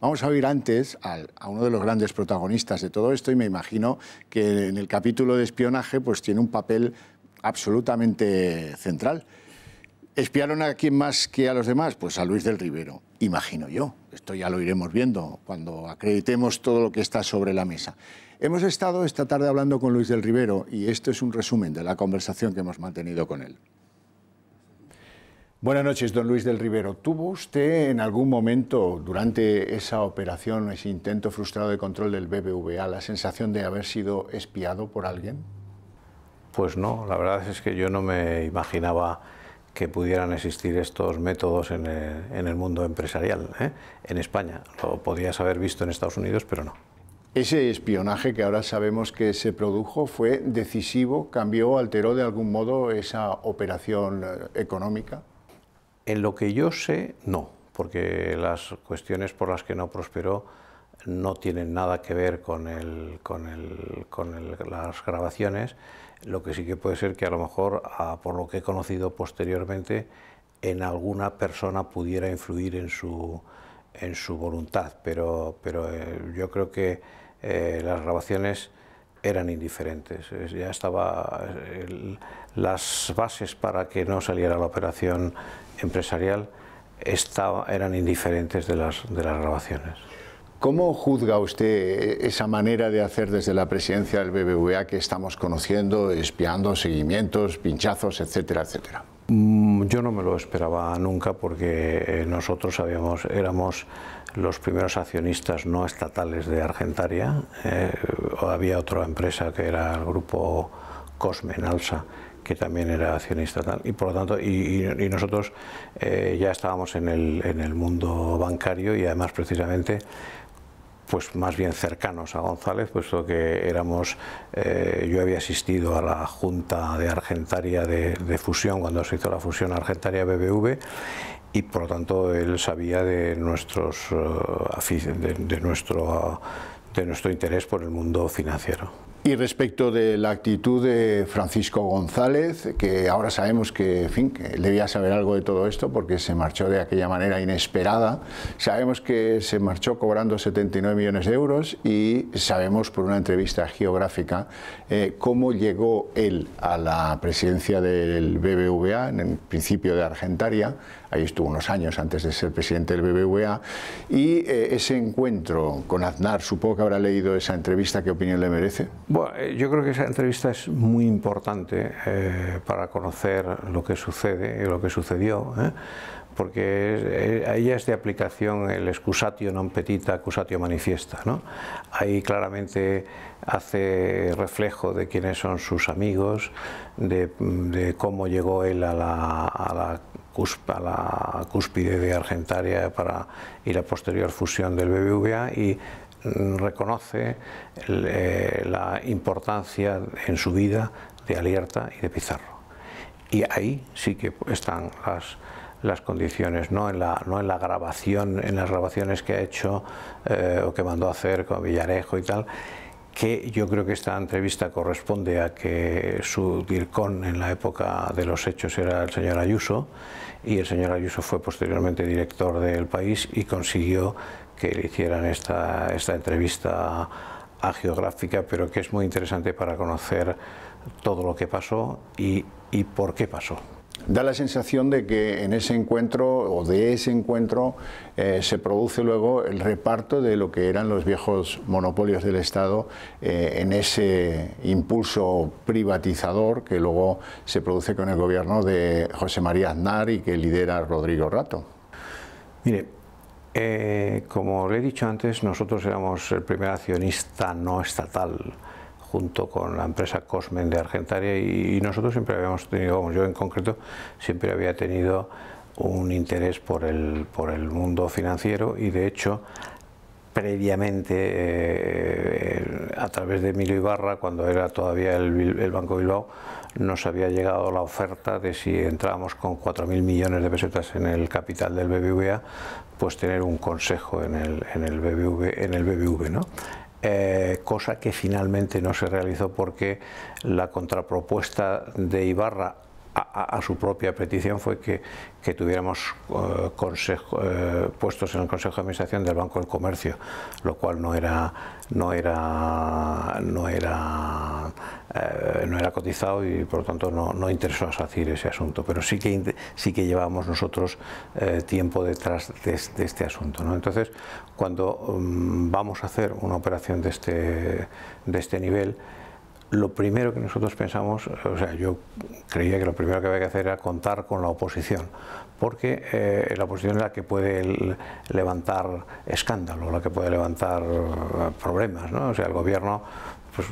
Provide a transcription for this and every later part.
Vamos a oír antes a uno de los grandes protagonistas de todo esto y me imagino que en el capítulo de espionaje pues tiene un papel absolutamente central. ¿Espiaron a quién más que a los demás? Pues a Luis del Rivero, imagino yo. Esto ya lo iremos viendo cuando acreditemos todo lo que está sobre la mesa. Hemos estado esta tarde hablando con Luis del Rivero y esto es un resumen de la conversación que hemos mantenido con él. Buenas noches, don Luis del Rivero. ¿Tuvo usted en algún momento, durante esa operación, ese intento frustrado de control del BBVA, la sensación de haber sido espiado por alguien? Pues no, la verdad es que yo no me imaginaba que pudieran existir estos métodos en el mundo empresarial, en España. Lo podías haber visto en Estados Unidos, pero no. Ese espionaje que ahora sabemos que se produjo fue decisivo, cambió, alteró de algún modo esa operación económica. En lo que yo sé, no, porque las cuestiones por las que no prosperó no tienen nada que ver con las grabaciones. Lo que sí que puede ser que a lo mejor, por lo que he conocido posteriormente, en alguna persona pudiera influir en su voluntad, pero yo creo que las grabaciones eran indiferentes. Ya estaba las bases para que no saliera la operación empresarial eran indiferentes de las grabaciones. ¿Cómo juzga usted esa manera de hacer desde la presidencia del BBVA que estamos conociendo, espiando, seguimientos, pinchazos, etcétera, etcétera? Yo no me lo esperaba nunca porque nosotros éramos los primeros accionistas no estatales de Argentaria. Había otra empresa que era el grupo Cosme en Alsa, que también era accionista tal, y por lo tanto y nosotros ya estábamos en el mundo bancario y además precisamente pues más bien cercanos a González, puesto que yo había asistido a la Junta de Argentaria de fusión cuando se hizo la fusión Argentaria-BBV y por lo tanto él sabía de nuestro interés por el mundo financiero. Y respecto de la actitud de Francisco González, que ahora sabemos que, en fin, que él debía saber algo de todo esto porque se marchó de aquella manera inesperada, sabemos que se marchó cobrando 79 millones de euros y sabemos por una entrevista geográfica cómo llegó él a la presidencia del BBVA, en el principio de Argentaria, ahí estuvo unos años antes de ser presidente del BBVA, y ese encuentro con Aznar, supongo que habrá leído esa entrevista, ¿qué opinión le merece? Bueno, yo creo que esa entrevista es muy importante para conocer lo que sucede y lo que sucedió, porque ahí es de aplicación el excusatio non petita, accusatio manifiesta, ¿no? Ahí claramente hace reflejo de quiénes son sus amigos, de cómo llegó él a la cúspide de Argentaria y la posterior fusión del BBVA y reconoce la importancia en su vida de Alierta y de Pizarro. Y ahí sí que están las condiciones, no en la grabación, en las grabaciones que ha hecho o que mandó a hacer con Villarejo y tal, que yo creo que esta entrevista corresponde a que su DIRCON en la época de los hechos era el señor Ayuso y el señor Ayuso fue posteriormente director del País y consiguió que le hicieran esta entrevista geográfica, pero que es muy interesante para conocer todo lo que pasó y por qué pasó. Da la sensación de que en ese encuentro o de ese encuentro se produce luego el reparto de lo que eran los viejos monopolios del Estado en ese impulso privatizador que luego se produce con el gobierno de José María Aznar y que lidera Rodrigo Rato. Mire, como le he dicho antes, nosotros éramos el primer accionista no estatal junto con la empresa Cosmen de Argentaria y nosotros siempre habíamos tenido, yo en concreto, siempre había tenido un interés por el mundo financiero y de hecho previamente a través de Emilio Ibarra, cuando era todavía el Banco Bilbao, nos había llegado la oferta de si entrábamos con 4.000 millones de pesetas en el capital del BBVA, pues tener un consejo en el BBV, ¿no? Cosa que finalmente no se realizó porque la contrapropuesta de Ibarra a su propia petición fue que tuviéramos puestos en el Consejo de Administración del Banco del Comercio, lo cual no era cotizado y por lo tanto no interesó a SACIR ese asunto, pero sí que llevábamos nosotros tiempo detrás de este asunto, ¿no? Entonces, cuando vamos a hacer una operación de este nivel, lo primero que nosotros pensamos, o sea, yo creía que lo primero que había que hacer era contar con la oposición, porque la oposición es la que puede levantar escándalo, la que puede levantar problemas, ¿no? O sea, el gobierno pues,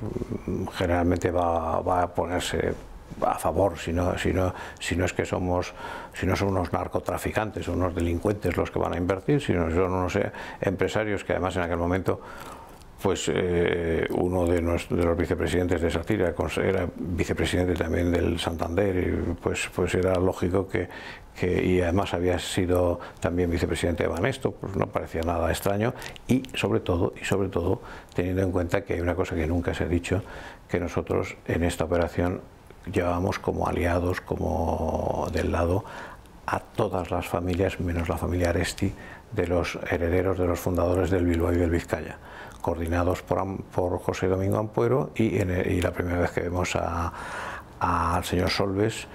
generalmente va a ponerse a favor, si no son unos narcotraficantes o unos delincuentes los que van a invertir, sino son unos empresarios que además en aquel momento pues uno de los vicepresidentes de SACIR era vicepresidente también del Santander y pues era lógico y además había sido también vicepresidente de Banesto, pues no parecía nada extraño y sobre todo teniendo en cuenta que hay una cosa que nunca se ha dicho, que nosotros en esta operación llevábamos como aliados, como del lado a todas las familias menos la familia Aresti de los herederos de los fundadores del Bilbao y del Vizcaya, coordinados por José Domingo Ampuero y la primera vez que vemos al señor Solbes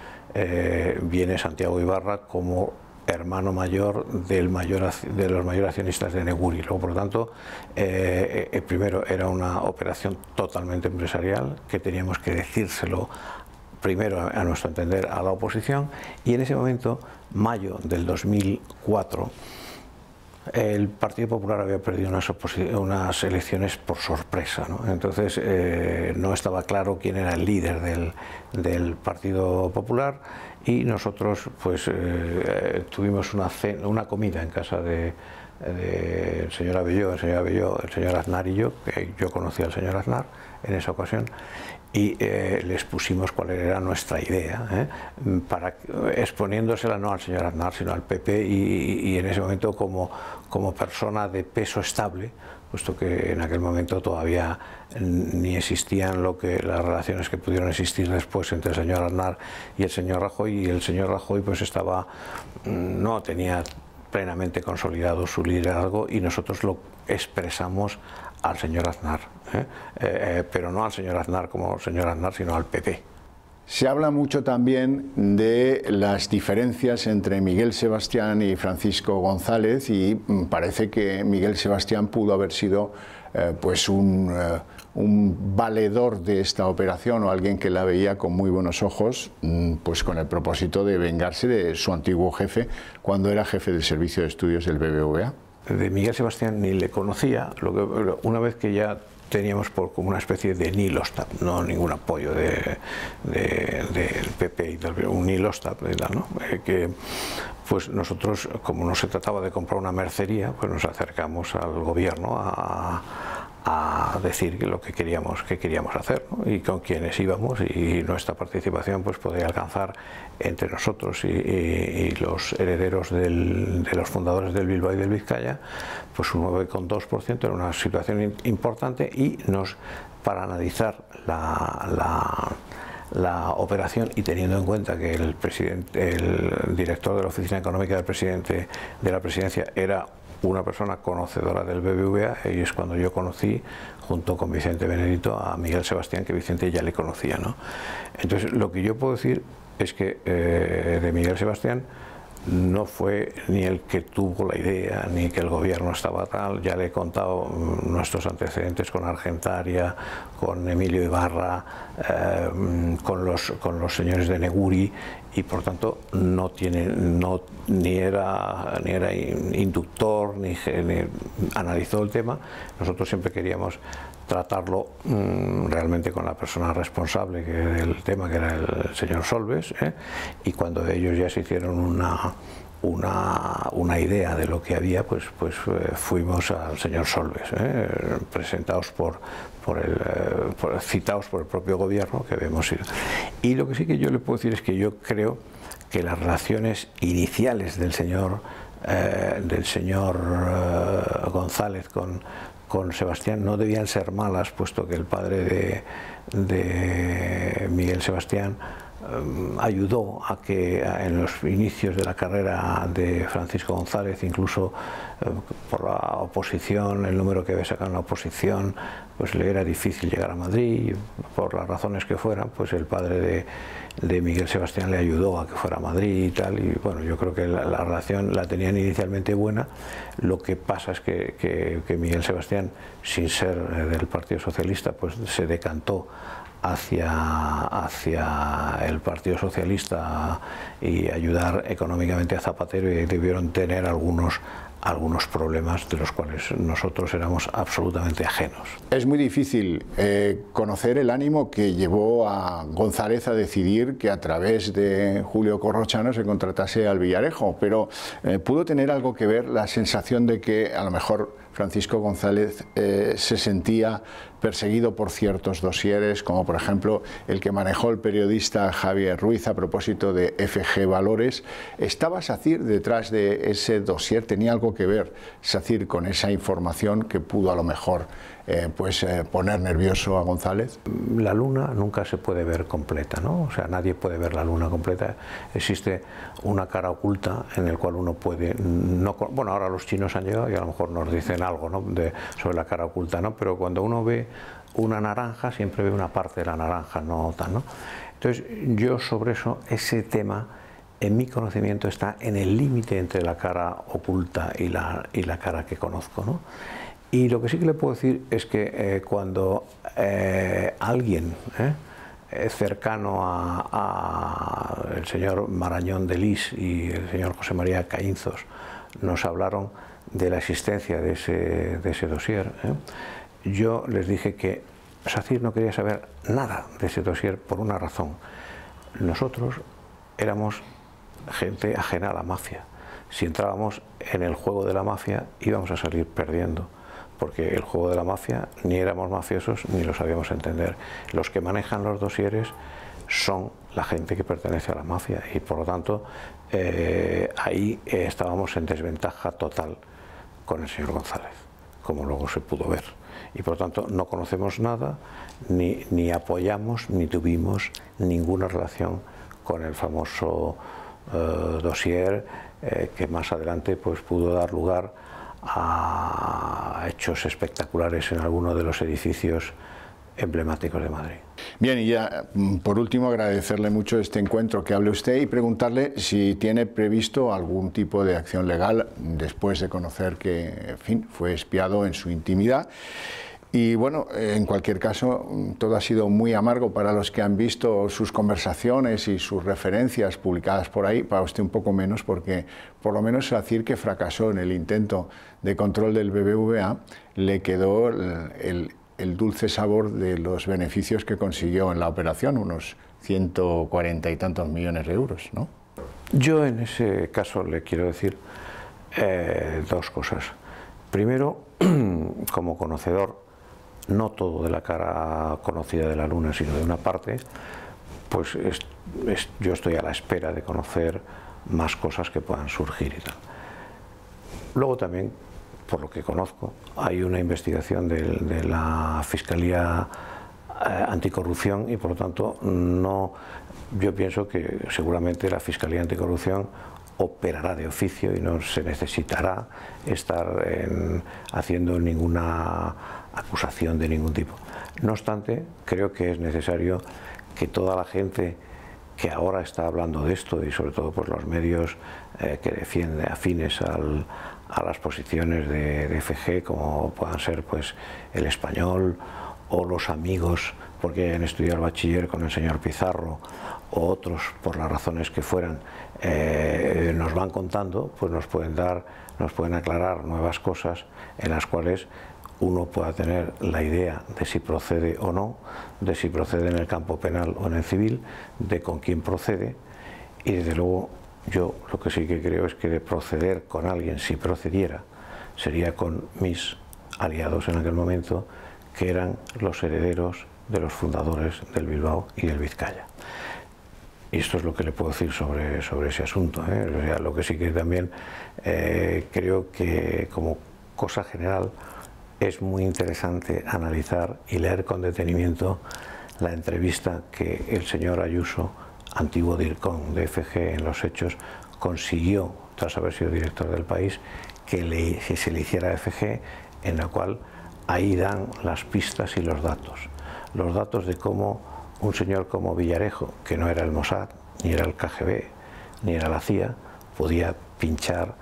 viene Santiago Ibarra como hermano mayor de los mayores accionistas de Neguri. Luego, por lo tanto, primero era una operación totalmente empresarial que teníamos que decírselo primero, a nuestro entender, a la oposición, y en ese momento, mayo del 2004, el Partido Popular había perdido unas elecciones por sorpresa, ¿no? Entonces no estaba claro quién era el líder del Partido Popular y nosotros pues tuvimos una comida en casa del señor Abelló, el señor Aznar y yo, que yo conocía al señor Aznar en esa ocasión, y les pusimos cuál era nuestra idea, exponiéndosela no al señor Aznar sino al PP y en ese momento como persona de peso estable, puesto que en aquel momento todavía ni existían las relaciones que pudieron existir después entre el señor Aznar y el señor Rajoy, y el señor Rajoy pues no tenía plenamente consolidado su liderazgo y nosotros lo expresamos al señor Aznar, pero no al señor Aznar como señor Aznar, sino al PP. Se habla mucho también de las diferencias entre Miguel Sebastián y Francisco González y parece que Miguel Sebastián pudo haber sido pues un valedor de esta operación o alguien que la veía con muy buenos ojos, pues con el propósito de vengarse de su antiguo jefe cuando era jefe del Servicio de Estudios del BBVA. De Miguel Sebastián ni le conocía, una vez que ya teníamos como una especie de Nilostab, no ningún apoyo del PP y del un Nilostab, ¿no? Que pues nosotros, como no se trataba de comprar una mercería, pues nos acercamos al gobierno a decir lo que queríamos hacer, ¿no? Y con quienes íbamos, y nuestra participación pues podría alcanzar entre nosotros y los herederos de los fundadores del Bilbao y del Vizcaya pues un 9,2%, era una situación importante, y para analizar la operación, y teniendo en cuenta que el director de la Oficina Económica del presidente de la presidencia era una persona conocedora del BBVA, y es cuando yo conocí, junto con Vicente Benedito, a Miguel Sebastián, que Vicente ya le conocía, ¿no? Entonces, lo que yo puedo decir es que de Miguel Sebastián no fue ni el que tuvo la idea, ni que el gobierno estaba tal. Ya le he contado nuestros antecedentes con Argentaria, con Emilio Ibarra, con los señores de Neguri, y por tanto ni era inductor, ni analizó el tema. Nosotros siempre queríamos tratarlo realmente con la persona responsable del tema, que era el señor Solbes, y cuando ellos ya se hicieron una idea de lo que había, pues fuimos al señor Solbes, presentados citados por el propio gobierno, que habíamos ido. Y lo que sí que yo le puedo decir es que yo creo que las relaciones iniciales del señor González con Sebastián no debían ser malas, puesto que el padre de Miguel Sebastián ayudó a que en los inicios de la carrera de Francisco González, incluso por la oposición, el número que había sacado en la oposición, pues le era difícil llegar a Madrid, y por las razones que fueran, pues el padre de Miguel Sebastián le ayudó a que fuera a Madrid y tal, y bueno, yo creo que la relación la tenían inicialmente buena. Lo que pasa es que Miguel Sebastián, sin ser del Partido Socialista, pues se decantó hacia el Partido Socialista y ayudar económicamente a Zapatero, y debieron tener algunos problemas de los cuales nosotros éramos absolutamente ajenos. Es muy difícil conocer el ánimo que llevó a González a decidir que a través de Julio Corrochano se contratase al Villarejo, pero pudo tener algo que ver la sensación de que a lo mejor Francisco González se sentía perseguido por ciertos dosieres, como por ejemplo el que manejó el periodista Javier Ruiz a propósito de FG Valores. ¿Estaba SACIR detrás de ese dosier? ¿Tenía algo que ver SACIR con esa información que pudo a lo mejor poner nervioso a González? La luna nunca se puede ver completa, ¿no? O sea, nadie puede ver la luna completa. Existe una cara oculta en el cual uno puede no, bueno, ahora los chinos han llegado y a lo mejor nos dicen algo, ¿no?, sobre la cara oculta, ¿no? Pero cuando uno ve una naranja, siempre ve una parte de la naranja, no otra, ¿no? Entonces, yo sobre eso, ese tema, en mi conocimiento, está en el límite entre la cara oculta y la cara que conozco, ¿no? Y lo que sí que le puedo decir es que cuando alguien cercano a el señor Marañón de Lis y el señor José María Caínzos nos hablaron de la existencia de ese dossier, yo les dije que SACIR no quería saber nada de ese dossier por una razón. Nosotros éramos gente ajena a la mafia. Si entrábamos en el juego de la mafia íbamos a salir perdiendo, porque el juego de la mafia ni éramos mafiosos ni lo sabíamos entender. Los que manejan los dosieres son la gente que pertenece a la mafia, y por lo tanto ahí estábamos en desventaja total con el señor González, como luego se pudo ver, y por lo tanto no conocemos nada, ni apoyamos ni tuvimos ninguna relación con el famoso dossier que más adelante pues pudo dar lugar a hechos espectaculares en algunos de los edificios emblemáticos de Madrid. Bien, y ya por último agradecerle mucho este encuentro, que hable usted, y preguntarle si tiene previsto algún tipo de acción legal después de conocer que, en fin, fue espiado en su intimidad. Y bueno, en cualquier caso, todo ha sido muy amargo para los que han visto sus conversaciones y sus referencias publicadas por ahí, para usted un poco menos, porque por lo menos SACIR, que fracasó en el intento de control del BBVA, le quedó el dulce sabor de los beneficios que consiguió en la operación, unos 140 y tantos millones de euros, ¿no? Yo en ese caso le quiero decir dos cosas. Primero, como conocedor, no todo de la cara conocida de la luna, sino de una parte, pues yo estoy a la espera de conocer más cosas que puedan surgir y tal. Luego también, por lo que conozco, hay una investigación de la Fiscalía Anticorrupción, y por lo tanto yo pienso que seguramente la Fiscalía Anticorrupción operará de oficio y no se necesitará estar haciendo ninguna acusación de ningún tipo. No obstante, creo que es necesario que toda la gente que ahora está hablando de esto, y sobre todo por los medios que defienden afines a las posiciones de FG, como puedan ser pues El Español o los amigos porque hayan estudiado el bachiller con el señor Pizarro, o otros por las razones que fueran, nos van contando, pues nos pueden aclarar nuevas cosas en las cuales uno pueda tener la idea de si procede o no, de si procede en el campo penal o en el civil, de con quién procede, y desde luego yo lo que sí que creo es que de proceder con alguien, si procediera, sería con mis aliados en aquel momento, que eran los herederos de los fundadores del Bilbao y del Vizcaya. Y esto es lo que le puedo decir sobre ese asunto, O sea, lo que sí que también creo que como cosa general es muy interesante analizar y leer con detenimiento la entrevista que el señor Ayuso antiguo DIRCOM de FG en los hechos, consiguió, tras haber sido director del País, que se le hiciera FG, en la cual ahí dan las pistas y los datos de cómo un señor como Villarejo, que no era el Mossad, ni era el KGB, ni era la CIA, podía pinchar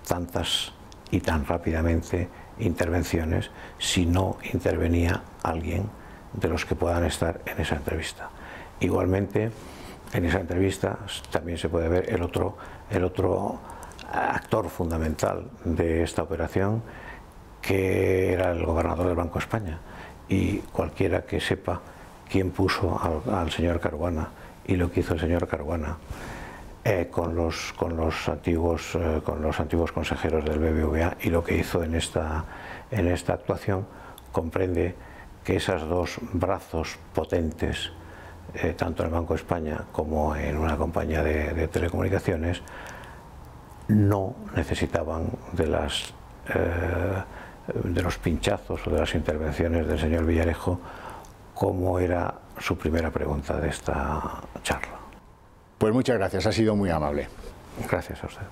tantas y tan rápidamente intervenciones si no intervenía alguien de los que puedan estar en esa entrevista. Igualmente, en esa entrevista también se puede ver el otro actor fundamental de esta operación, que era el gobernador del Banco de España, y cualquiera que sepa quién puso al señor Caruana y lo que hizo el señor Caruana con los antiguos consejeros del BBVA y lo que hizo en esta actuación, comprende que esos dos brazos potentes, tanto en el Banco de España como en una compañía de telecomunicaciones, no necesitaban de los pinchazos o de las intervenciones del señor Villarejo, como era su primera pregunta de esta charla. Pues muchas gracias, ha sido muy amable. Gracias a usted.